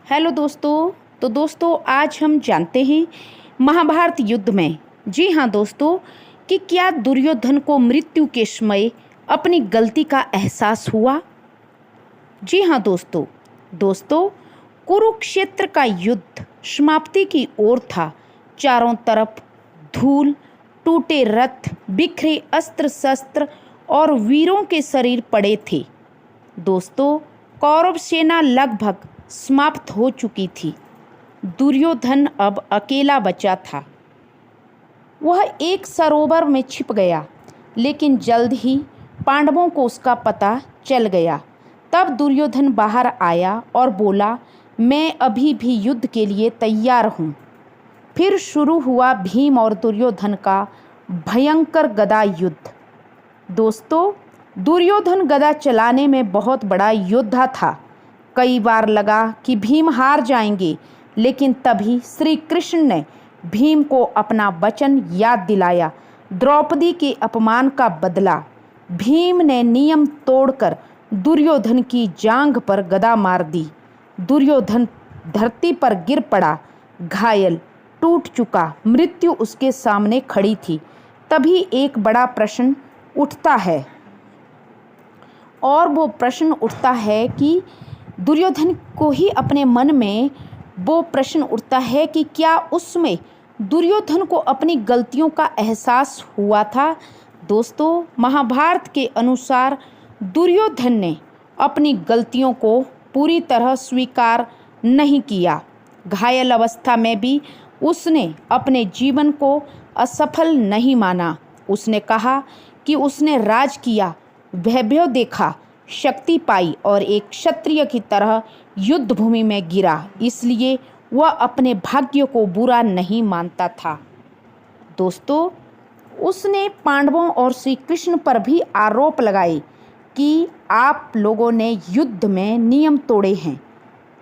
Hello दोस्तों। तो दोस्तों आज हम जानते हैं महाभारत युद्ध में, जी हाँ दोस्तों, कि क्या दुर्योधन को मृत्यु के समय अपनी गलती का एहसास हुआ। जी हाँ दोस्तों कुरुक्षेत्र का युद्ध समाप्ति की ओर था। चारों तरफ धूल, टूटे रथ, बिखरे अस्त्र शस्त्र और वीरों के शरीर पड़े थे। दोस्तों कौरव सेना लगभग समाप्त हो चुकी थी। दुर्योधन अब अकेला बचा था। वह एक सरोवर में छिप गया, लेकिन जल्द ही पांडवों को उसका पता चल गया। तब दुर्योधन बाहर आया और बोला, मैं अभी भी युद्ध के लिए तैयार हूँ। फिर शुरू हुआ भीम और दुर्योधन का भयंकर गदा युद्ध। दोस्तों दुर्योधन गदा चलाने में बहुत बड़ा योद्धा था। कई बार लगा कि भीम हार जाएंगे, लेकिन तभी श्री कृष्ण ने भीम को अपना वचन याद दिलाया। द्रौपदी के अपमान का बदला। भीम ने नियम तोड़कर दुर्योधन की जांघ पर गदा मार दी। दुर्योधन धरती पर गिर पड़ा, घायल, टूट चुका। मृत्यु उसके सामने खड़ी थी। तभी एक बड़ा प्रश्न उठता है, और वो प्रश्न उठता है कि दुर्योधन को ही अपने मन में वो प्रश्न उठता है कि क्या उसमें दुर्योधन को अपनी गलतियों का एहसास हुआ था। दोस्तों महाभारत के अनुसार दुर्योधन ने अपनी गलतियों को पूरी तरह स्वीकार नहीं किया। घायल अवस्था में भी उसने अपने जीवन को असफल नहीं माना। उसने कहा कि उसने राज किया, वैभव देखा, शक्ति पाई और एक क्षत्रिय की तरह युद्ध भूमि में गिरा। इसलिए वह अपने भाग्य को बुरा नहीं मानता था। दोस्तों उसने पांडवों और श्री कृष्ण पर भी आरोप लगाए कि आप लोगों ने युद्ध में नियम तोड़े हैं।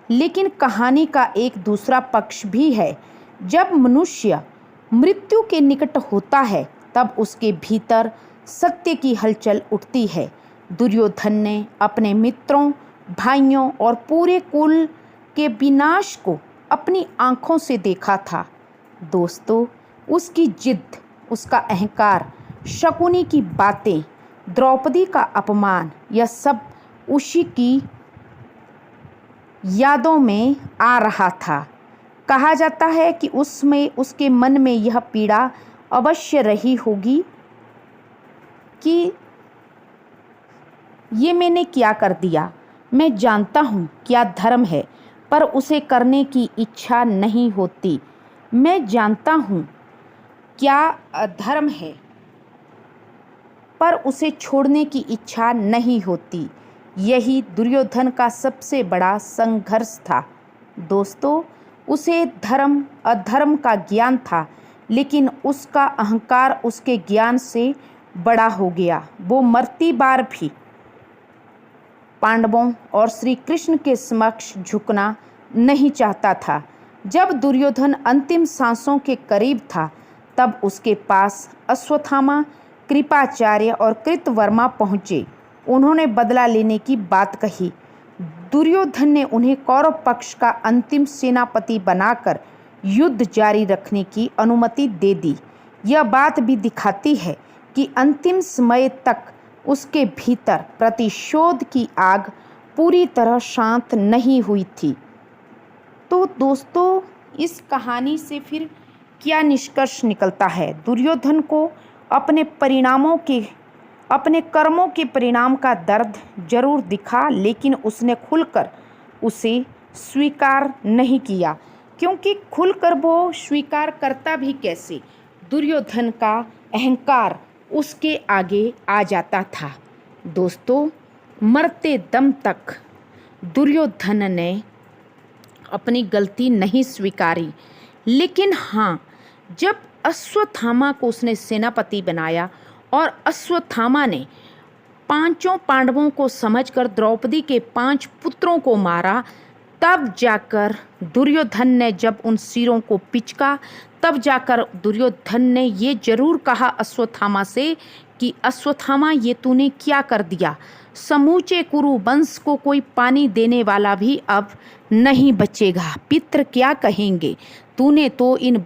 लेकिन कहानी का एक दूसरा पक्ष भी है। जब मनुष्य मृत्यु के निकट होता है, तब उसके भीतर सत्य की हलचल उठती है। दुर्योधन ने अपने मित्रों, भाइयों और पूरे कुल के विनाश को अपनी आंखों से देखा था। दोस्तों उसकी जिद, उसका अहंकार, शकुनी की बातें, द्रौपदी का अपमान, यह सब उसी की यादों में आ रहा था। कहा जाता है कि उसमें उसके मन में यह पीड़ा अवश्य रही होगी कि ये मैंने क्या कर दिया। मैं जानता हूँ क्या धर्म है, पर उसे करने की इच्छा नहीं होती। मैं जानता हूँ क्या अधर्म है, पर उसे छोड़ने की इच्छा नहीं होती। यही दुर्योधन का सबसे बड़ा संघर्ष था। दोस्तों उसे धर्म अधर्म का ज्ञान था, लेकिन उसका अहंकार उसके ज्ञान से बड़ा हो गया। वो मरती बार भी पांडवों और श्री कृष्ण के समक्ष झुकना नहीं चाहता था। जब दुर्योधन अंतिम सांसों के करीब था, तब उसके पास अश्वत्थामा, कृपाचार्य और कृतवर्मा पहुँचे। उन्होंने बदला लेने की बात कही। दुर्योधन ने उन्हें कौरव पक्ष का अंतिम सेनापति बनाकर युद्ध जारी रखने की अनुमति दे दी। यह बात भी दिखाती है कि अंतिम समय तक उसके भीतर प्रतिशोध की आग पूरी तरह शांत नहीं हुई थी। तो दोस्तों इस कहानी से फिर क्या निष्कर्ष निकलता है। दुर्योधन को अपने कर्मों के परिणाम का दर्द जरूर दिखा, लेकिन उसने खुलकर उसे स्वीकार नहीं किया, क्योंकि खुलकर वो स्वीकार करता भी कैसे। दुर्योधन का अहंकार उसके आगे आ जाता था। दोस्तों मरते दम तक दुर्योधन ने अपनी गलती नहीं स्वीकारी, लेकिन हाँ, जब अश्वत्थामा को उसने सेनापति बनाया और अश्वत्थामा ने पांचों पांडवों को समझकर द्रौपदी के 5 पुत्रों को मारा, तब जाकर दुर्योधन ने जब उन सिरों को पिचका, तब जाकर दुर्योधन ने ये जरूर कहा अश्वत्थामा से कि अश्वत्थामा ये तूने क्या कर दिया। समूचे कुरु वंश को कोई पानी देने वाला भी अब नहीं बचेगा। पितर क्या कहेंगे, तूने तो इन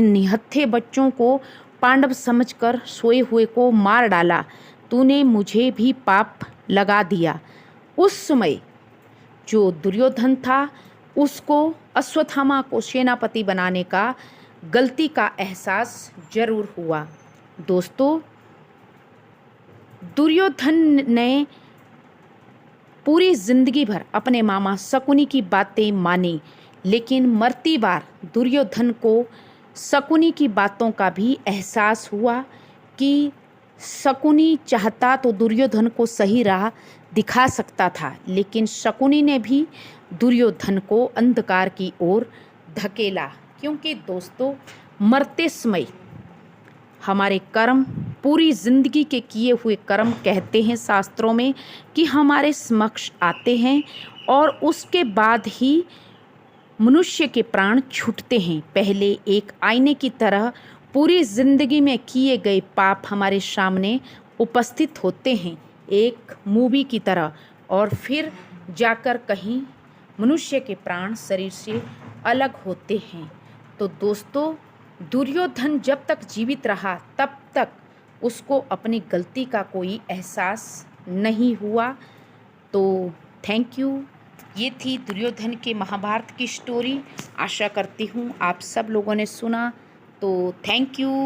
निहत्थे बच्चों को पांडव समझकर सोए हुए को मार डाला। तूने मुझे भी पाप लगा दिया। उस समय जो दुर्योधन था उसको अश्वत्थामा को सेनापति बनाने का गलती का एहसास जरूर हुआ। दोस्तों, दुर्योधन ने पूरी जिंदगी भर अपने मामा शकुनी की बातें मानी, लेकिन मरती बार दुर्योधन को शकुनी की बातों का भी एहसास हुआ कि शकुनी चाहता तो दुर्योधन को सही राह दिखा सकता था, लेकिन शकुनी ने भी दुर्योधन को अंधकार की ओर धकेला। क्योंकि दोस्तों, मरते समय हमारे कर्म, पूरी जिंदगी के किए हुए कर्म कहते हैं शास्त्रों में कि हमारे समक्ष आते हैं और उसके बाद ही मनुष्य के प्राण छूटते हैं। पहले एक आईने की तरह पूरी जिंदगी में किए गए पाप हमारे सामने उपस्थित होते हैं, एक मूवी की तरह, और फिर जाकर कहीं मनुष्य के प्राण शरीर से अलग होते हैं। तो दोस्तों, दुर्योधन जब तक जीवित रहा तब तक उसको अपनी गलती का कोई एहसास नहीं हुआ। तो थैंक यू। ये थी दुर्योधन के महाभारत की स्टोरी। आशा करती हूँ आप सब लोगों ने सुना। तो थैंक यू।